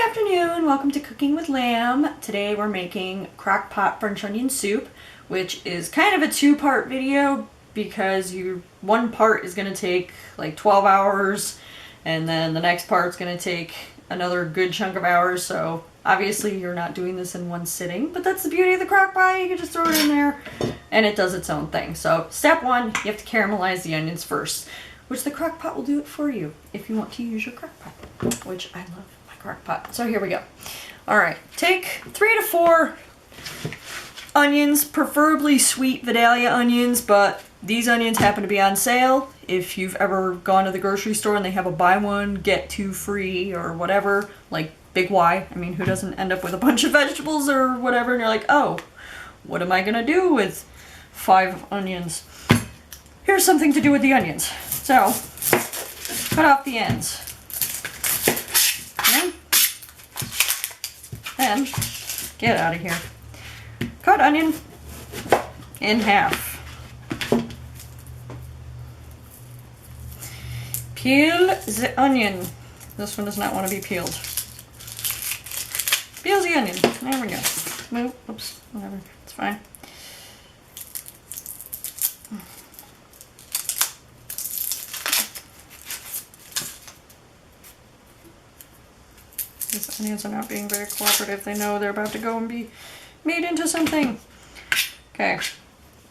afternoon, welcome to Cooking with Lamb. Today we're making crock-pot French onion soup, which is kind of a two-part video because one part is going to take like 12 hours and then the next part's going to take another good chunk of hours, so obviously you're not doing this in one sitting, but that's the beauty of the crock-pot. You can just throw it in there and it does its own thing. So step one, you have to caramelize the onions first, which the crock-pot will do it for you if you want to use your crock-pot, which I love. Crock-pot. So here we go. Alright, take 3 to 4 onions, preferably sweet Vidalia onions, but these onions happen to be on sale. If you've ever gone to the grocery store and they have a buy one, get two free or whatever, like Big Y. I mean, who doesn't end up with a bunch of vegetables or whatever, and you're like, oh, what am I gonna do with 5 onions? Here's something to do with the onions. So, cut off the ends. Then, get out of here. Cut onion in half. Peel the onion. This one does not want to be peeled. Peel the onion. There we go. Move. Oops. Whatever. It's fine. These onions are not being very cooperative. They know they're about to go and be made into something. Okay.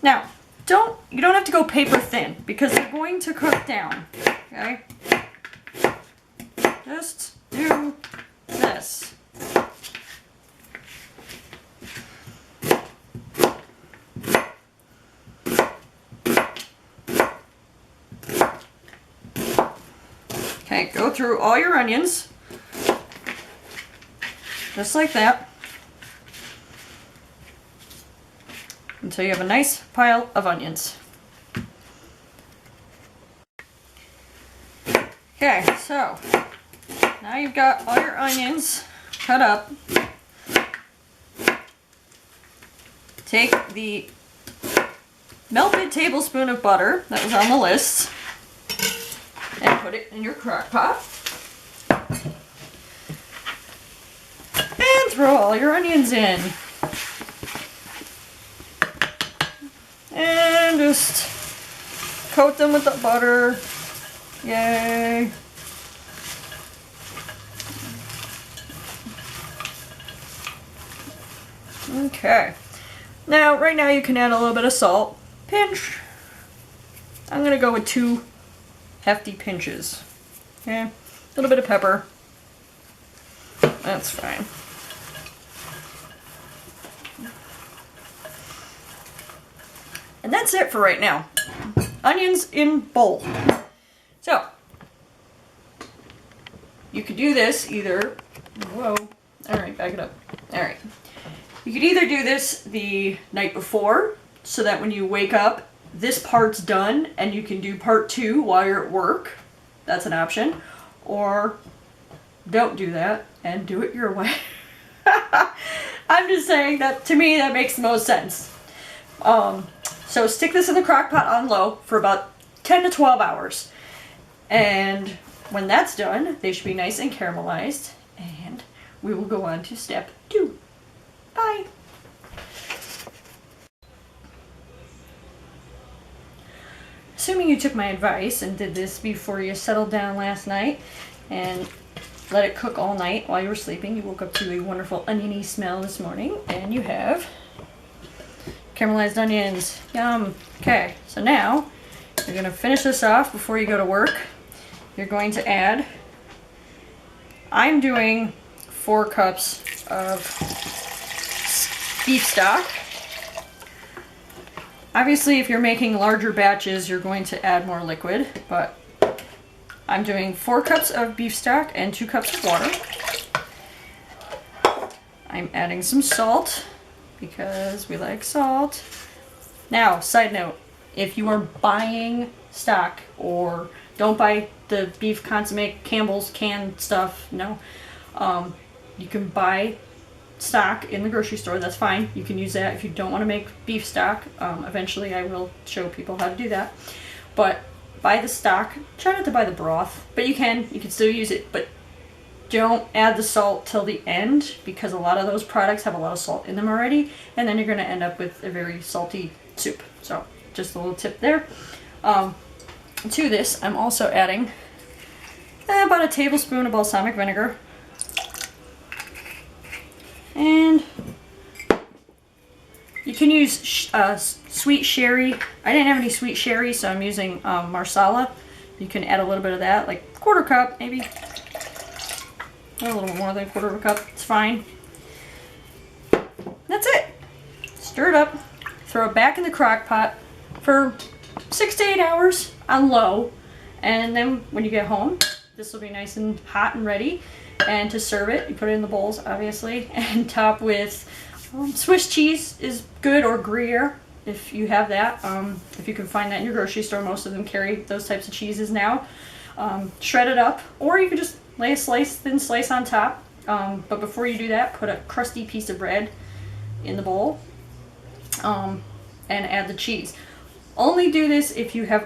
Now, you don't have to go paper thin because they're going to cook down. Okay? Just do this. Okay, go through all your onions. Just like that, until you have a nice pile of onions. Okay, so now you've got all your onions cut up. Take the melted tablespoon of butter that was on the list and put it in your crock pot. Throw all your onions in. And just coat them with the butter. Yay. Okay. Now, right now you can add a little bit of salt. Pinch. I'm going to go with 2 hefty pinches. Okay. A little bit of pepper. That's fine. And that's it for right now. Onions in bowl. So, you could do this either, whoa, alright, back it up. Alright. You could either do this the night before, so that when you wake up, this part's done, and you can do part 2 while you're at work. That's an option. Or, don't do that, and do it your way. I'm just saying that, to me, that makes the most sense. So stick this in the crock pot on low for about 10 to 12 hours. And when that's done, they should be nice and caramelized. And we will go on to step 2. Bye. Assuming you took my advice and did this before you settled down last night and let it cook all night while you were sleeping, you woke up to a wonderful oniony smell this morning, and you have caramelized onions. Yum. Okay, so now you're going to finish this off before you go to work. You're going to add, I'm doing 4 cups of beef stock. Obviously, if you're making larger batches, you're going to add more liquid, but I'm doing 4 cups of beef stock and 2 cups of water. I'm adding some salt, because we like salt. Now, side note, if you are buying stock, or don't buy the beef consomme, Campbell's canned stuff, no. You can buy stock in the grocery store, that's fine. You can use that if you don't want to make beef stock. Eventually I will show people how to do that. But buy the stock. Try not to buy the broth, but you can still use it. But don't add the salt till the end because a lot of those products have a lot of salt in them already, and then you're going to end up with a very salty soup. So just a little tip there. To this, I'm also adding about a tablespoon of balsamic vinegar. And you can use sweet sherry. I didn't have any sweet sherry, so I'm using marsala. You can add a little bit of that, like a quarter cup maybe. A little more than a quarter of a cup, it's fine. That's it. Stir it up, throw it back in the crock pot for 6 to 8 hours on low. And then when you get home, this will be nice and hot and ready. And to serve it, you put it in the bowls, obviously, and top with Swiss cheese is good, or Gruyere if you have that. If you can find that in your grocery store, most of them carry those types of cheeses now. Shred it up, or you could just lay a thin slice on top. But before you do that, put a crusty piece of bread in the bowl and add the cheese. Only do this if you have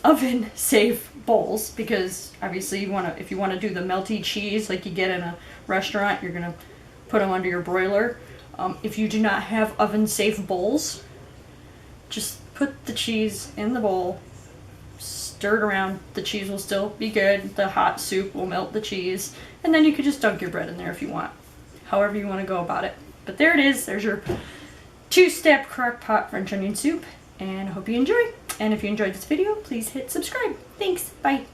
oven safe bowls, because obviously if you want to do the melty cheese like you get in a restaurant, you're gonna put them under your broiler. If you do not have oven safe bowls, just put the cheese in the bowl, stir it around. The cheese will still be good. The hot soup will melt the cheese, and then you could just dunk your bread in there if you want. However you want to go about it. But there it is. There's your 2-step crock pot French onion soup, and I hope you enjoy. And if you enjoyed this video, please hit subscribe. Thanks. Bye.